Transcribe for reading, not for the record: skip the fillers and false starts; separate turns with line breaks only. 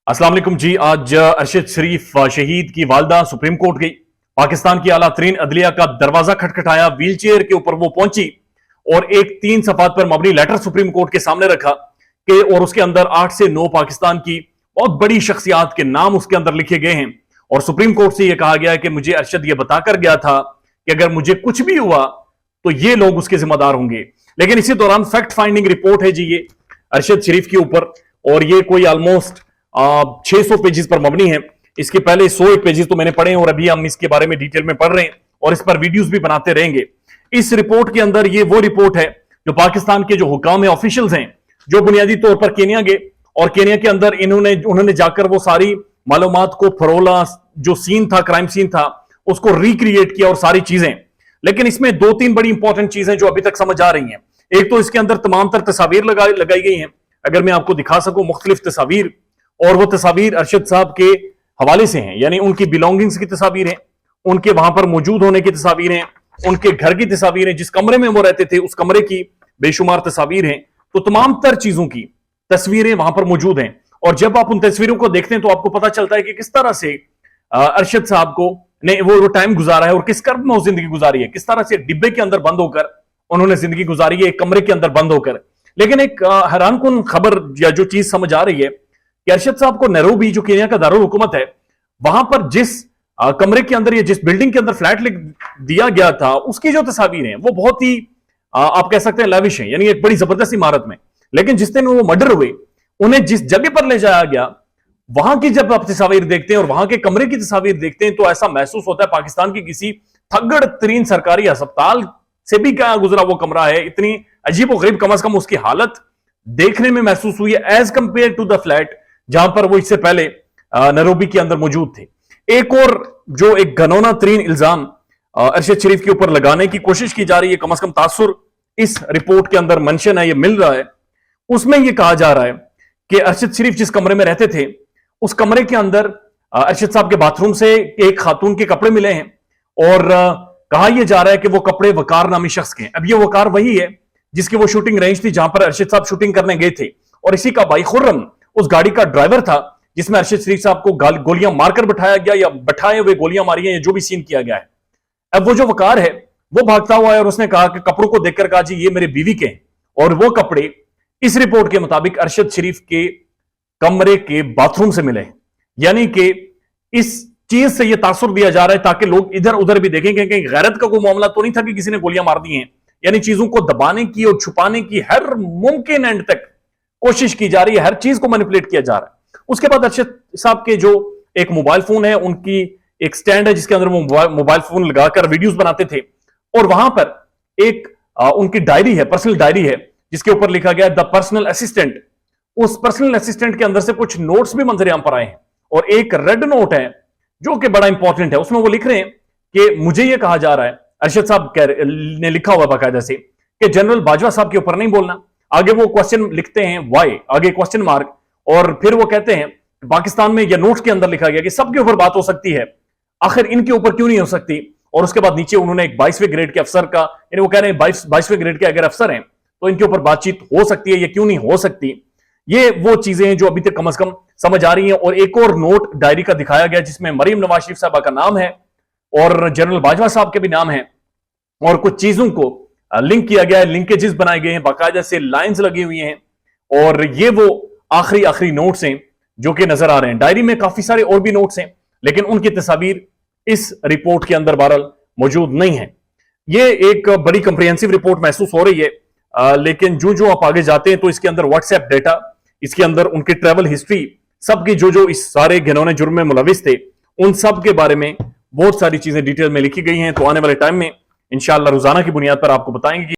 अस्सलाम वालेकुम जी। आज अरशद शरीफ शहीद की वालदा सुप्रीम कोर्ट गई। पाकिस्तान की आला तरीन अदलिया का दरवाजा खटखटाया, व्हीलचेयर के ऊपर वो पहुंची और एक 3 सफात पर मबनी लेटर सुप्रीम कोर्ट के सामने रखा कि और उसके अंदर 8 से 9 पाकिस्तान की बहुत बड़ी शख्सियात के नाम उसके अंदर लिखे गए हैं। और सुप्रीम कोर्ट से यह कहा गया है कि मुझे अरशद यह बताकर गया था कि अगर मुझे कुछ भी हुआ तो ये लोग उसके जिम्मेदार होंगे। लेकिन इसी दौरान फैक्ट फाइंडिंग रिपोर्ट है जी ये अरशद शरीफ के ऊपर, और ये कोई ऑलमोस्ट 600 पेजेस पर मबनी है। इसके पहले 100 पेजेस तो मैंने पढ़े हैं और अभी हम इसके बारे में डिटेल में पढ़ रहे हैं और इस पर वीडियोस भी बनाते रहेंगे। इस रिपोर्ट के अंदर ये वो रिपोर्ट है जो पाकिस्तान के जो हुकाम है, ऑफिशियल्स हैं, जो बुनियादी तौर पर केनिया गए और केनिया के अंदर उन्होंने जाकर वो सारी मालूमात को फरोला, जो सीन था, क्राइम सीन था, उसको रिक्रिएट किया और सारी चीजें। लेकिन इसमें 2-3 बड़ी इंपॉर्टेंट चीजें जो अभी तक समझ आ रही हैं। एक तो इसके अंदर तमाम तर तस्वीर लगाई गई हैं। अगर मैं आपको दिखा सकूं मुख्तलिफ तस्वीर, और वो तस्वीर अरशद साहब के हवाले से हैं, यानी उनकी बिलोंगिंग्स की तस्वीर हैं, उनके वहां पर मौजूद होने की तस्वीर हैं, उनके घर की तस्वीर हैं, जिस कमरे में वो रहते थे उस कमरे की बेशुमार तस्वीर हैं। तो तमाम तर चीजों की तस्वीरें वहां पर मौजूद हैं। और जब आप उन तस्वीरों को देखते हैं तो आपको पता चलता है कि किस तरह से अरशद साहब को ने वो टाइम गुजारा है और किस कर्ब में वो जिंदगी गुजारी है, किस तरह से डिब्बे के अंदर बंद होकर उन्होंने जिंदगी गुजारी है, एक कमरे के अंदर बंद होकर। लेकिन एक हैरानकुन खबर या जो चीज समझ आ रही है कि अरशद साहब को नैरोबी, जो केनिया का दारुल हुकूमत है, वहां पर जिस कमरे के अंदर या जिस बिल्डिंग के अंदर फ्लैट दिया गया था, उसकी जो तस्वीर हैं वो बहुत ही आप कह सकते हैं लैविश है, यानी एक बड़ी जबरदस्त इमारत में। लेकिन जिस दिन वो मर्डर हुए, उन्हें जिस जगह पर ले जाया गया, वहां की जब आप तस्वीर देखते हैं और वहां के कमरे की तस्वीर देखते हैं तो ऐसा महसूस होता है पाकिस्तान की किसी थगड़ तरीन सरकारी अस्पताल से भी क्या गुजरा वो कमरा है। इतनी अजीब और गरीब, कम अज कम उसकी हालत देखने में महसूस हुई है as compare to the flat जहां पर वो इससे पहले नैरोबी के अंदर मौजूद थे। एक और जो एक घनौना तरीन इल्जाम अरशद शरीफ के ऊपर लगाने की कोशिश की जा रही है, कम अज कम तासुर इस रिपोर्ट के अंदर मेंशन है, ये मिल रहा है। उसमें यह कहा जा रहा है कि अरशद शरीफ जिस कमरे में रहते थे, उस कमरे के अंदर अरशद साहब के बाथरूम से एक खातून के कपड़े मिले हैं और कहा यह जा रहा है कि वो कपड़े वकार नामी शख्स के हैं। अब ये वकार वही है जिसकी वो शूटिंग रेंज थी जहां पर अरशद साहब शूटिंग करने गए थे, और इसी का भाई खुर्रम उस गाड़ी का ड्राइवर था जिसमें अरशद शरीफ साहब को गोलियां मारकर बिठाया गया या बैठाए हुए गोलियां मारी हैं, या जो भी सीन किया गया है। अब वो जो वकार है वो भागता हुआ है और उसने कहा कि कपड़ों को देखकर कहा जी ये मेरे बीवी के हैं, और वो कपड़े इस रिपोर्ट के मुताबिक अरशद शरीफ के कमरे के बाथरूम से मिले। यानी कि इस चीज से यह तासुर दिया जा रहा है ताकि लोग इधर उधर भी देखें कि कहीं गैरत का कोई मामला तो नहीं था कि किसी ने गोलियां मार दी हैं। यानी चीजों को दबाने की और छुपाने की हर मुमकिन एंड तक कोशिश की जा रही है, हर चीज को मैनिपुलेट किया जा रहा है। उसके बाद अरशद साहब के जो एक मोबाइल फोन है, उनकी एक स्टैंड है जिसके अंदर वो मोबाइल फोन लगाकर वीडियोस बनाते थे, और वहां पर एक उनकी डायरी है, पर्सनल डायरी है, जिसके ऊपर लिखा गया द पर्सनल असिस्टेंट। उस पर्सनल असिस्टेंट के अंदर से कुछ नोट्स भी मंजर आम पर आए हैं, और एक रेड नोट है जो कि बड़ा इंपॉर्टेंट है। उसमें वो लिख रहे हैं कि मुझे यह कहा जा रहा है, अरशद साहब ने लिखा हुआ बाकायदा से, कि जनरल बाजवा साहब के ऊपर नहीं बोलना। आगे वो क्वेश्चन लिखते हैं वाई, आगे क्वेश्चन मार्क, और फिर वो कहते हैं पाकिस्तान में यह नोट्स के अंदर लिखा गया कि सबके ऊपर बात हो सकती है, आखिर इनके ऊपर क्यों नहीं हो सकती। और उसके बाद नीचे उन्होंने एक 22वें ग्रेड के अफसर का, यानी वो कह रहे हैं 22वें ग्रेड के अगर अफसर हैं तो इनके ऊपर बातचीत हो सकती है, ये क्यों नहीं हो सकती। ये वो चीजें हैं जो अभी तक कम अज कम समझ आ रही हैं। और एक और नोट डायरी का दिखाया गया जिसमें मरीम नवाज शरीफ साहबा का नाम है और जनरल बाजवा साहब के भी नाम है, और कुछ चीजों को लिंक किया गया है, लिंकेजेस बनाए गए हैं, बाकायदा से लाइंस लगी हुई हैं, और ये वो आखिरी नोट्स हैं जो कि नजर आ रहे हैं। डायरी में काफी सारे और भी नोट्स हैं, लेकिन उनकी तस्वीर इस रिपोर्ट के अंदर बहरहाल मौजूद नहीं है। ये एक बड़ी कंप्रिहेंसिव रिपोर्ट महसूस हो रही है, लेकिन जो आप आगे जाते हैं तो इसके अंदर व्हाट्सएप डेटा, इसके अंदर उनकी ट्रैवल हिस्ट्री, सबकी जो इस सारे घिनौने जुर्म में मुलविस थे, उन सब के बारे में बहुत सारी चीजें डिटेल में लिखी गई हैं। तो आने वाले टाइम में इंशाअल्लाह रोजाना की बुनियाद पर आपको बताएंगे कि